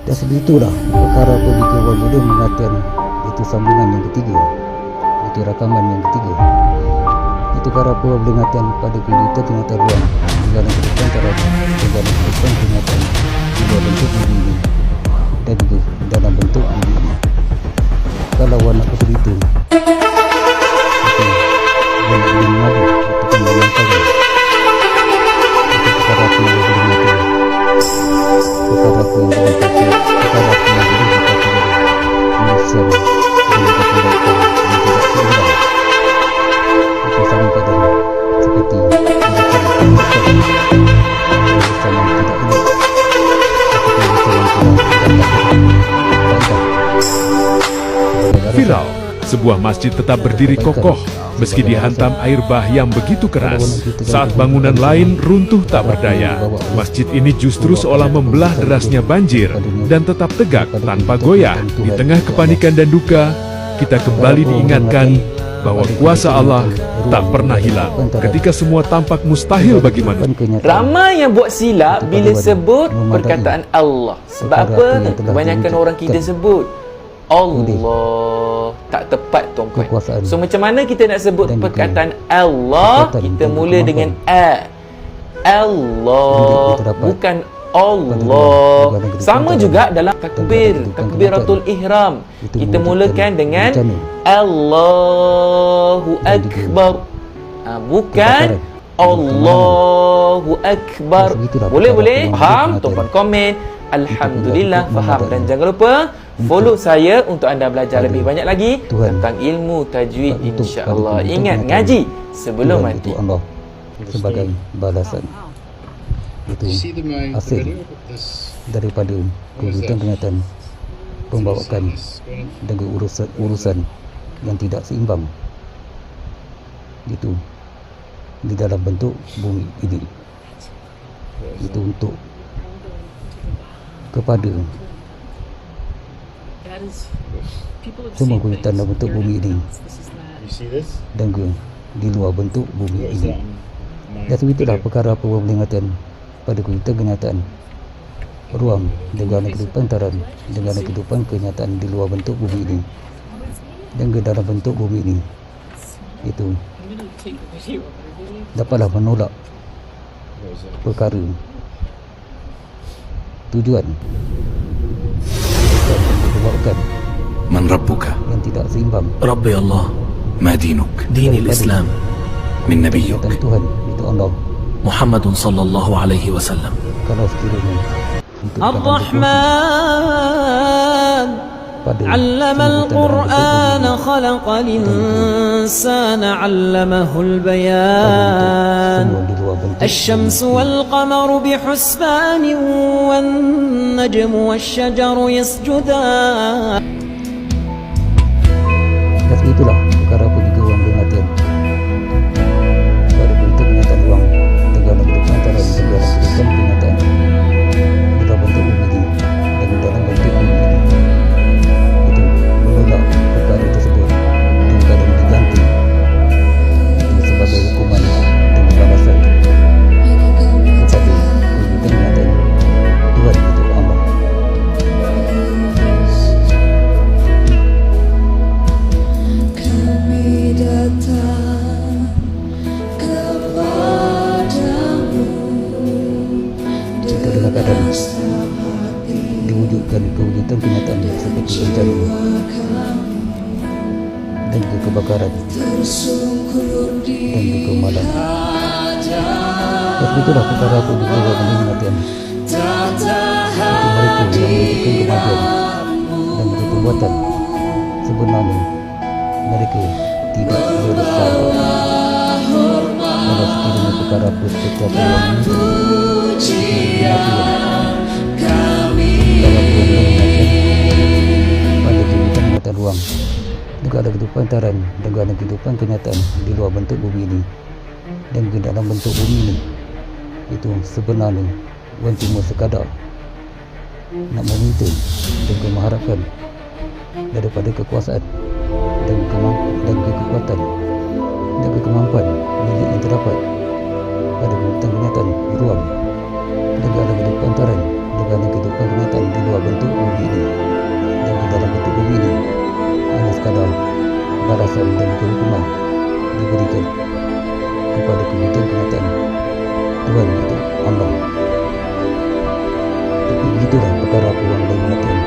Dan sebegitulah perkara apabila orang boleh mengatakan itu sambungan yang ketiga, itu rakaman yang ketiga. Itu perkara apa boleh mengatakan pada kita kenyataan ruang dalam kehidupan terhadap dalam kehidupan kenyataan di luar bentuk bumi ini dan juga dalam bentuk bumi ini. Kalau awak nak seperti itu boleh mengadu ataupun menangkap itu perkara apa yang boleh mengatakan perkara apa yang boleh mengatakan perkara apa yang boleh mengatakan urusan dengan kepentingan yang tidak seimbang itu sama kadang seperti urusan urusan yang tidak elok ataupun urusan yang tidak Viral, sebuah masjid tetap berdiri kokoh meski dihantam air bah yang begitu keras. Saat bangunan lain runtuh tak berdaya, masjid ini justru seolah membelah derasnya banjir dan tetap tegak tanpa goyah. Di tengah kepanikan dan duka, kita kembali diingatkan bahwa kuasa Allah tak pernah hilang ketika semua tampak mustahil bagi manusia. Ramai yang buat silap bila sebut perkataan Allah. Sebab apa? Kebanyakan orang kita sebut Allah, tak tepat tuan-tuan. So macam mana kita nak sebut perkataan Allah? Kita mula dengan A. Allah, bukan Allah. Sama juga dalam takbiratul ihram. Kita mulakan dengan Allahu Akbar, bukan Allahu Akbar. Boleh? Faham? Tuan-tuan komen Alhamdulillah faham. Dan jangan lupa follow saya untuk anda belajar lebih banyak lagi tentang ilmu tajwid, insya-Allah. Ingat, ngaji sebelum mati. Itu Allah sebagai balasan. Itu hasil daripada kerugian kenyataan pembawakan dengan urusan yang tidak seimbang itu di dalam bentuk bumi ini. Itu untuk kepada semua kerugian dalam bentuk bumi ini dan juga di luar bentuk bumi ini. Dan itulah perkara apa boleh mengatakan pada kenyataan ruang dengan kehidupan taran dengan kehidupan kenyataan di luar bentuk bumi ini dan ke dalam bentuk bumi ini. Itu dapatlah menolak perkara tujuan dan من ربك؟ yang tidak seimbang. ربي الله. ما دينك؟ دين الإسلام. من نبيك؟ Tuhan itu Allah محمد صلى الله عليه وسلم. kalau sekiranya الرحمن علم القرآن خلق الإنسان علمه البيان الشمس والقمر بحسبان والنجم والشجر يسجدان. dan itulah perkara apa juga orang mengatakan pada bentuk kenyataan ruang dengan kehidupan antara segala kehidupan kenyataan dalam bentuk bumi ini dan dalam bentuk bumi ini itu menolak perkara tersebut dengan keadaan diganti itu sebagai hukuman dan balasan kepada kehidupan kenyataan Tuhan itu Allah. Kadang diwujudkan kewujudan kenyataan seperti bencana dan juga kebakaran dan juga malam. Dan itulah perkara apa juga orang mengatakan itu mereka yang memberikan kemajuan dan juga perbuatan sebenarnya mereka tidak bersalah. Kalau sekiranya perkara apa seperti apa yang pada kehidupan kenyataan ruang juga ada kehidupan taran juga ada kehidupan kenyataan di luar bentuk bumi ini dan di dalam bentuk bumi ini. Itu sebenarnya orang cuma sekadar nak meminta dan mengharapkan daripada kekuasaan dan kekuatan dan kemampuan milik yang terdapat pada kehidupan kenyataan di ruang dan ada kehidupan taran dengan kehidupan kenyataan di luar bentuk kehukuman diberikan kepada kewujudan kenyataan Tuhan itu Allah. Tapi begitulah perkara orang lain mengatakan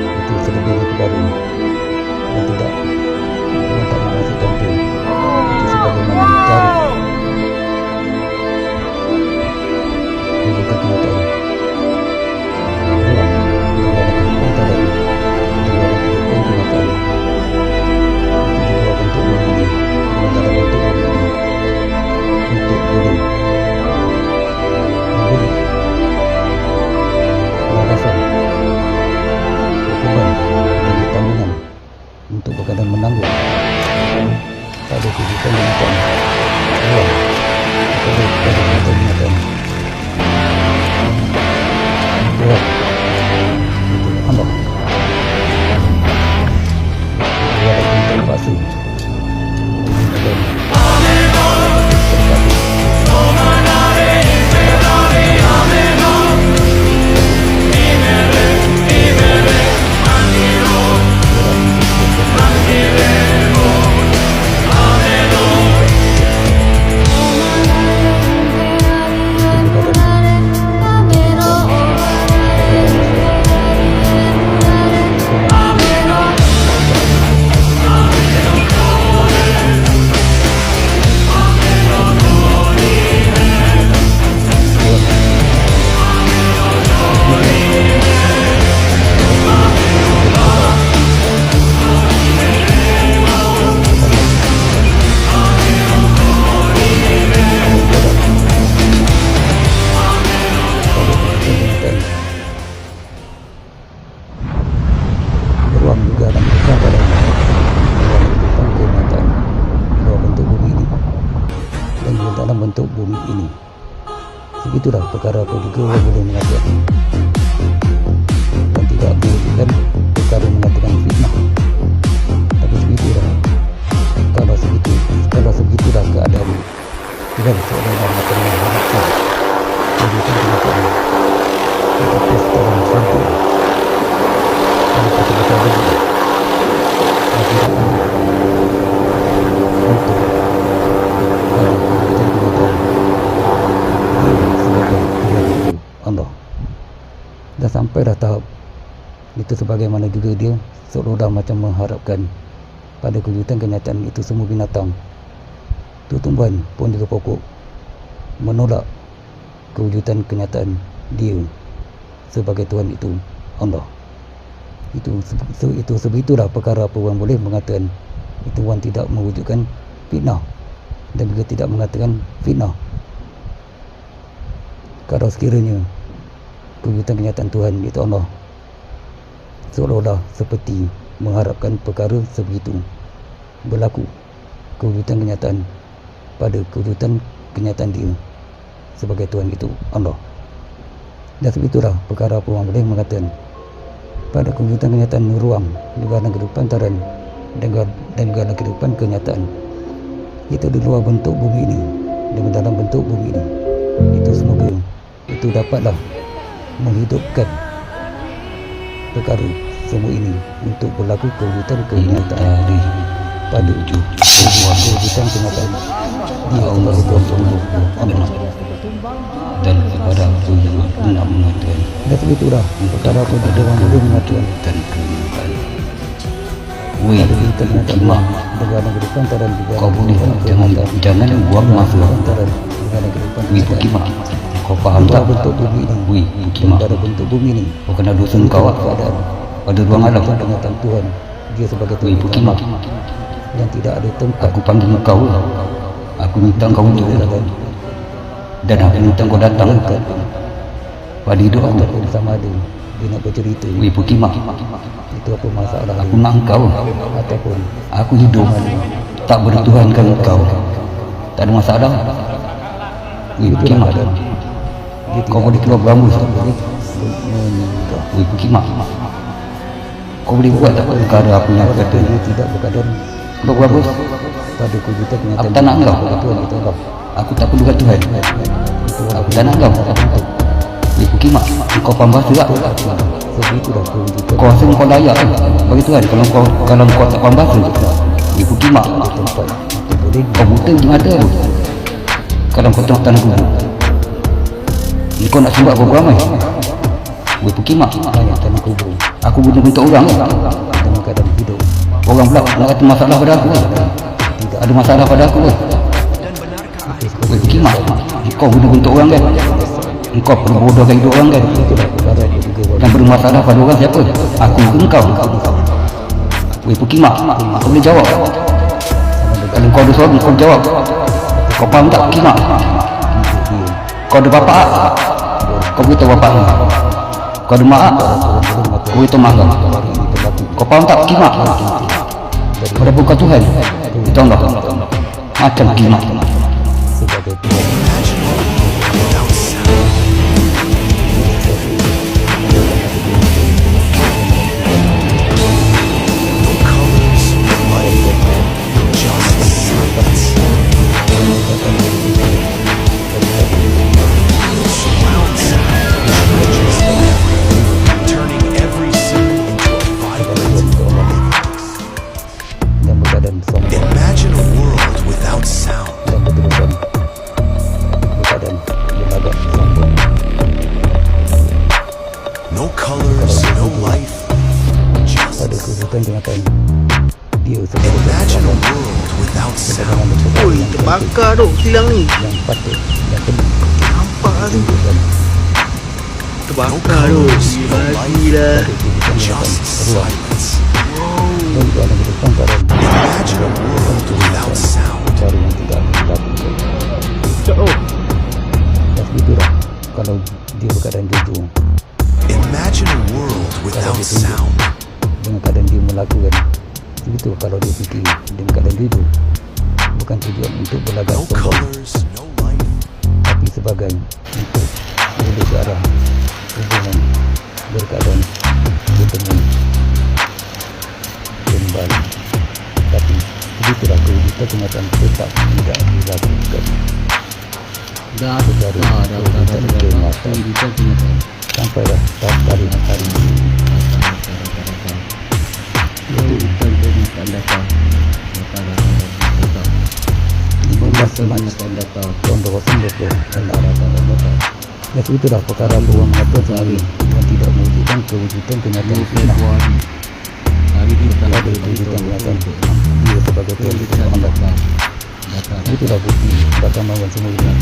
itu selebihnya perkara yang tidak Tuhan tak nak masuk campur. Itu sebagaimana cara kewujudan kenyataan Tuhan dengan kehidupan dan dengan kehidupan kenyataan. Itu juga bentuk begini dengan dalam bentuk begini untuk boleh memberi alasan hukuman dan tanggungan untuk berkadang menanggung pada kehidupan kenyataan Tuhan pada kehidupan kenyataan Tuhan itu Allah. Dia ada bentuk pasti beruang juga dan bukan pada kehidupan kenyataan dua bentuk bumi ini dan juga dalam bentuk bumi ini. Begitulah perkara apa juga orang boleh mengatakan dan tidak mewujudkan perkara mengatakan fitnah. Tapi begitulah kalau sebegitulah keadaan Tuhan seolah-olah mengatakan mengharapkan kehidupan kenyataan tetapi secara musyafir kalau betul-betul begitu tidak untuk pada kehidupan kenyataan dia sebagai Tuhan itu Allah. Dah sampai dah tahap itu sebagaimana juga dia seolah-olah macam mengharapkan pada kewujudan kenyataan itu semua binatang tumbuhan pun juga pokok menolak kewujudan kenyataan dia sebagai Tuhan itu Allah. Itu sebegitulah perkara apa orang boleh mengatakan itu orang tidak mewujudkan fitnah dan juga tidak mengatakan fitnah. Kalau sekiranya kewujudan kenyataan Tuhan itu Allah seolah-olah seperti mengharapkan perkara sebegitu berlaku kewujudan kenyataan pada kewujudan kenyataan dia sebagai Tuhan itu Allah. Dan sebegitulah perkara apa orang boleh mengatakan pada kewujudan kenyataan ruang juga dalam kehidupan taran dan juga dalam kehidupan kenyataan itu di luar bentuk bumi ini dan dalam bentuk bumi ini itu semoga itu dapatlah menghidupkan perkara semua ini untuk berlaku kewujudan kenyataan pada kewujudan kenyataan dia sebagai Tuhan Allah dan kepada aku yang aku nak mengatakan dan sebegitulah perkara apa dia orang boleh mengatakan dan kenyataan pada kewujudan kenyataan dengan kehidupan taran juga kau boleh jangan buang masa wih bukima kau faham tak bentuk bumi ini wih bukima pada bentuk bumi ini kau kena dosa kau pada ruang alam kenyataan Tuhan dia sebagai Tuhan bukima yang tidak ada tempat aku panggil kau aku minta kau untuk dan aku minta kau datang pada hidup aku sama ada dia nak bercerita wih bukima itu apa masalah aku nak kau ataupun aku hidup tak bertuhankan kau tak ada masalah wih bukima kau boleh keluar berambus wih bukima kau boleh buat tak perkara apa yang aku kata dia tidak berkadar kau berambus pada kewujudan kenyataan aku tak nak kau aku tak perlukan Tuhan aku tak nak kau wih bukima kau pambah juga kau rasa kau layak bagi Tuhan kalau kau tak pambah di Pukimak di tempat kau buta di mata kadang kau tengok tanah kubur ni kau nak sembah berapa ramai gue Pukimak banyak tanah kubur aku bentuk orang dalam keadaan hidup orang pula nak kata masalah pada aku tidak ada masalah pada aku gue Pukimak kau bentuk orang kan engkau perbodohkan hidup orang kan yang bermasalah pada orang siapa aku ke engkau gue Pukimak aku boleh jawab kalau kau ada soalan kau jawab kau faham tak Pukimak kau ada bapak kau beritahu bapak kau ada mak kau beritahu mak kau faham tak Pukimak kau ada bukan Tuhan itu Allah macam Pukimak sebagai Tuhan Imagine a world without sound. No colors, no life, just imagine a world without sound. Ui, terbakar tu kilang ni. Nampak tu. Terbakar tu. Gila. Just silence. Imagine a world without sound. Kalau dia berkeadaan jujur Imagine a world without sound. dengan keadaan dia melakukan begitu kalau dia fikir dengan keadaan jujur bukan tujuan untuk berlagak No sombong colors, no life. tapi sebagai untuk lebih ke arah hubungan berkeadaan bertemu kembali tapi begitulah kewujudan kenyataan tetap tidak dilakukan secara kenyataan sampai dah hari dan itulah perkara beruang mengatakan sehari yang tidak mewujudkan kewujudan kenyataan sunnah ada kewujudan kenyataan dia sebagai Tuhan Allah itulah bukti datang mawan semua dan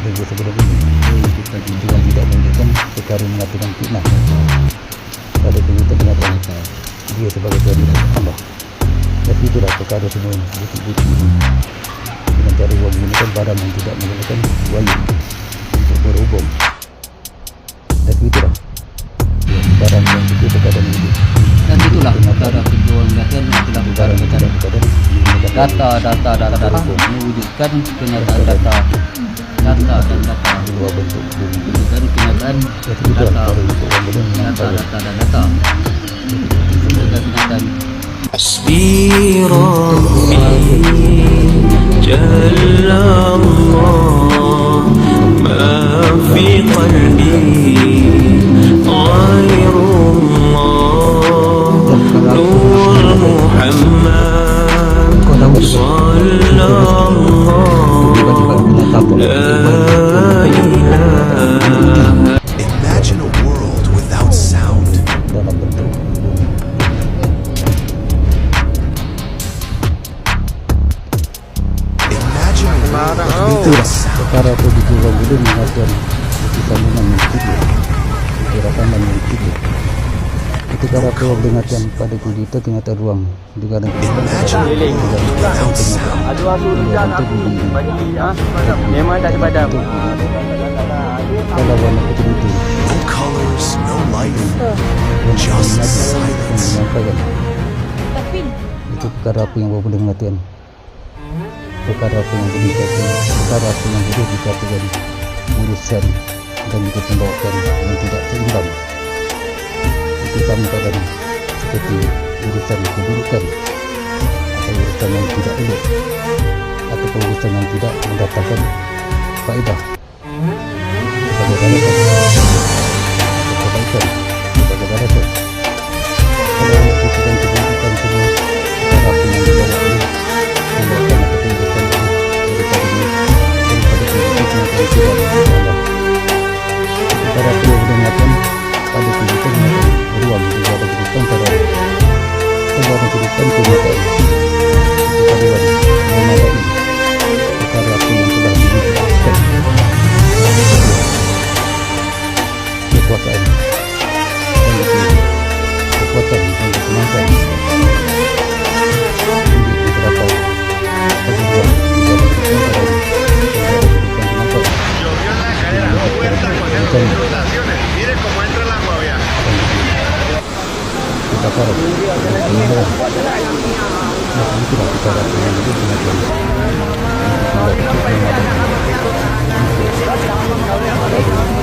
dia sebelum ini Tuhan tidak mewujudkan perkara mengatakan fitnah ada kewujudan kenyataan dia sebagai Tuhan Allah dan itulah perkara semua bukti-bukti ini dengan cara menggunakan barang yang tidak menggunakan wahyu untuk berhubung dan itulah barang yang juga berkadang hidup dan itulah perkara tujuan mengatakan itulah perkara data mewujudkan kenyataan data dan data dua bentuk bumi mewujudkan kenyataan data mewujudkan kenyataan حسبي ربي جل الله ما في قلبي غير الله نور محمد صلى الله لا إله. Imagine a world without sound. dalam bentuk bumi Imagine a world without sound. perkara itu dijual dulu mengatakan itu sambungan yang tidur itu rakaman yang tidur itu cara keluar dengarkan pada kudita kenyataan ruang juga ada Imagine a world without sound. Memang tak ada padam. kalau warna putih itu No colors, no life, just silence. menyampaikan itu perkara apa yang boleh mengatakan perkara apa yang boleh dikatakan perkara apa yang boleh dikatakan urusan dan juga pembawakan yang tidak seimbang itu sama keadaan seperti urusan keburukan atau urusan yang tidak elok atau urusan yang tidak mendatangkan faedah sebagai balasan kebaikan sebagai balasan kalau kita dan keburukan semua perkara apa yang kekuatan untuk menangkan beberapa kebutuhan kita harap penyelenggara masih tidak kita lakukan itu dengan untuk pada Tuhan